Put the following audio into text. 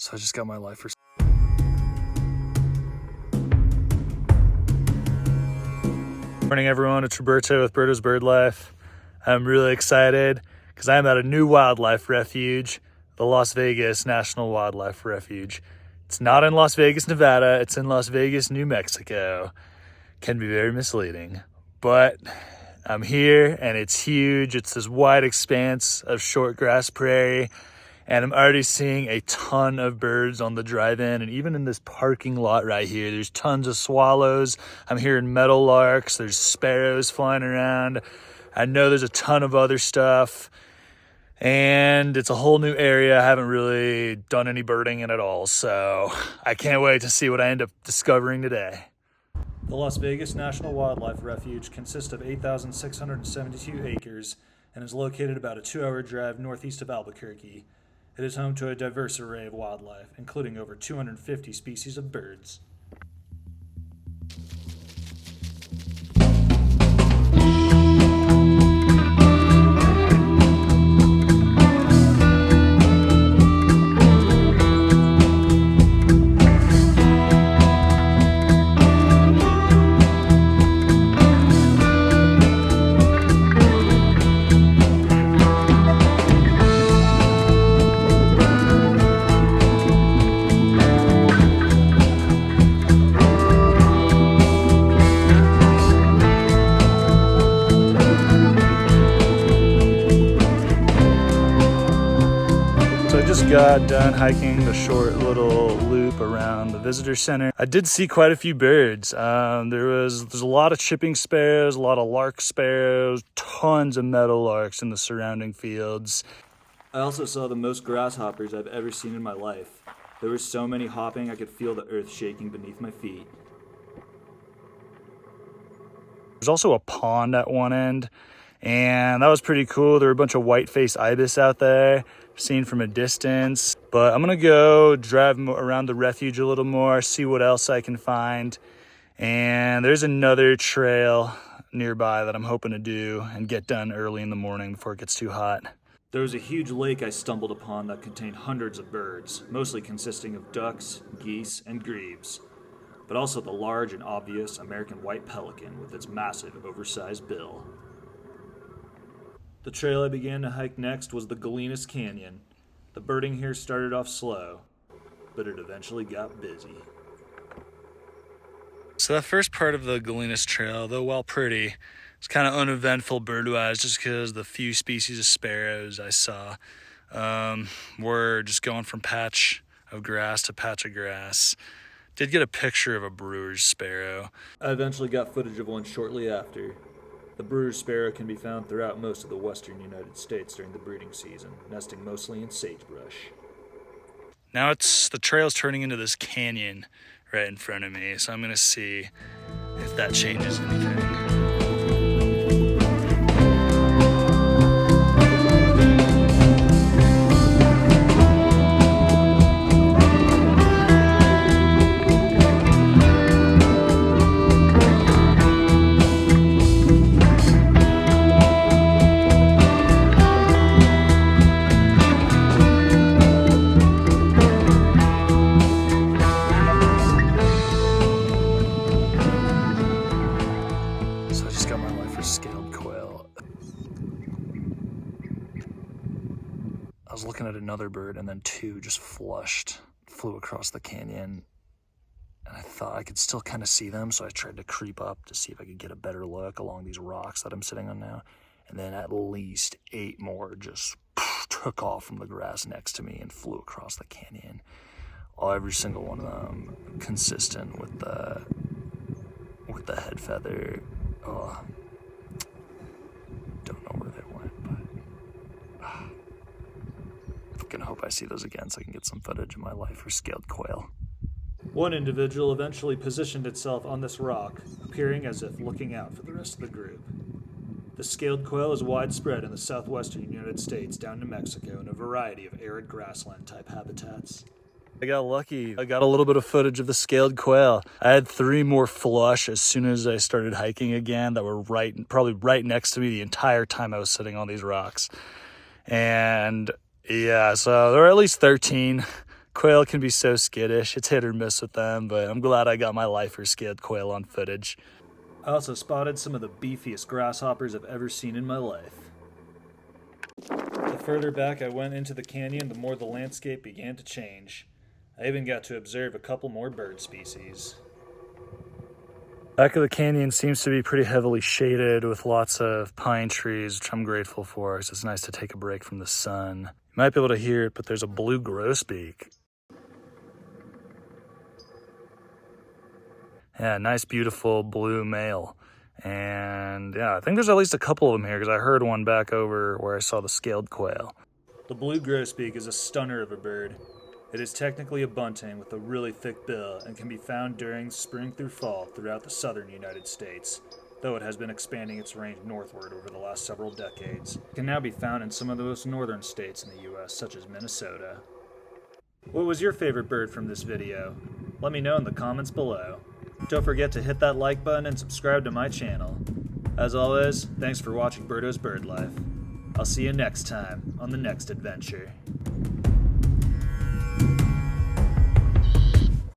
So I just got my life for... Morning everyone, it's Roberto with Birdo's Bird Life. I'm really excited because I'm at a new wildlife refuge, the Las Vegas National Wildlife Refuge. It's not in Las Vegas, Nevada, it's in Las Vegas, New Mexico. Can be very misleading, but I'm here and it's huge. It's this wide expanse of short grass prairie, and I'm already seeing a ton of birds on the drive-in, and even in this parking lot right here, there's tons of swallows. I'm hearing meadowlarks, there's sparrows flying around. I know there's a ton of other stuff, and it's a whole new area. I haven't really done any birding in it at all, so I can't wait to see what I end up discovering today. The Las Vegas National Wildlife Refuge consists of 8,672 acres and is located about a 2-hour drive northeast of Albuquerque. It is home to a diverse array of wildlife, including over 250 species of birds. Got done hiking the short little loop around the visitor center. I did see quite a few birds. There's a lot of chipping sparrows, a lot of lark sparrows, tons of meadowlarks in the surrounding fields. I also saw the most grasshoppers I've ever seen in my life. There were so many hopping I could feel the earth shaking beneath my feet. There's also a pond at one end, and that was pretty cool. There were a bunch of white-faced ibis out there, seen from a distance. But I'm gonna go drive around the refuge a little more, see what else I can find. And there's another trail nearby that I'm hoping to do and get done early in the morning before it gets too hot. There was a huge lake I stumbled upon that contained hundreds of birds, mostly consisting of ducks, geese, and grebes, but also the large and obvious American white pelican with its massive oversized bill. The trail I began to hike next was the Gallinas Canyon. The birding here started off slow, but it eventually got busy. So that first part of the Gallinas Trail, though while pretty, it's kind of uneventful bird-wise just because the few species of sparrows I saw were just going from patch of grass to patch of grass. Did get a picture of a Brewer's sparrow. I eventually got footage of one shortly after. The Brewer's sparrow can be found throughout most of the western United States during the breeding season, nesting mostly in sagebrush. Now the trail's turning into this canyon right in front of me, so I'm gonna see if that changes anything. Scaled quail. I was looking at another bird and then two just flew across the canyon, and I thought I could still kind of see them, so I tried to creep up to see if I could get a better look along these rocks that I'm sitting on now, and then at least 8 more just took off from the grass next to me and flew across the canyon. Every single one of them consistent with the head feather. Don't know where they went, but I'm gonna hope I see those again so I can get some footage of my life for scaled quail. One individual eventually positioned itself on this rock, appearing as if looking out for the rest of the group. The scaled quail is widespread in the southwestern United States down to Mexico in a variety of arid grassland type habitats. I got lucky. I got a little bit of footage of the scaled quail. I had 3 more flush as soon as I started hiking again that were probably right next to me the entire time I was sitting on these rocks. And yeah, so there were at least 13 Quail can be so skittish. It's hit or miss with them, but I'm glad I got my lifer scaled quail on footage. I also spotted some of the beefiest grasshoppers I've ever seen in my life. The further back I went into the canyon, the more the landscape began to change. I even got to observe a couple more bird species. Back of the canyon seems to be pretty heavily shaded with lots of pine trees, which I'm grateful for because it's nice to take a break from the sun. You might be able to hear it, but there's a Blue Grosbeak. Yeah, nice, beautiful blue male. And yeah, I think there's at least a couple of them here because I heard one back over where I saw the scaled quail. The Blue Grosbeak is a stunner of a bird. It is technically a bunting with a really thick bill and can be found during spring through fall throughout the southern United States, though it has been expanding its range northward over the last several decades. It can now be found in some of the most northern states in the US, such as Minnesota. What was your favorite bird from this video? Let me know in the comments below. Don't forget to hit that like button and subscribe to my channel. As always, thanks for watching Birdo's Bird Life. I'll see you next time on the next adventure.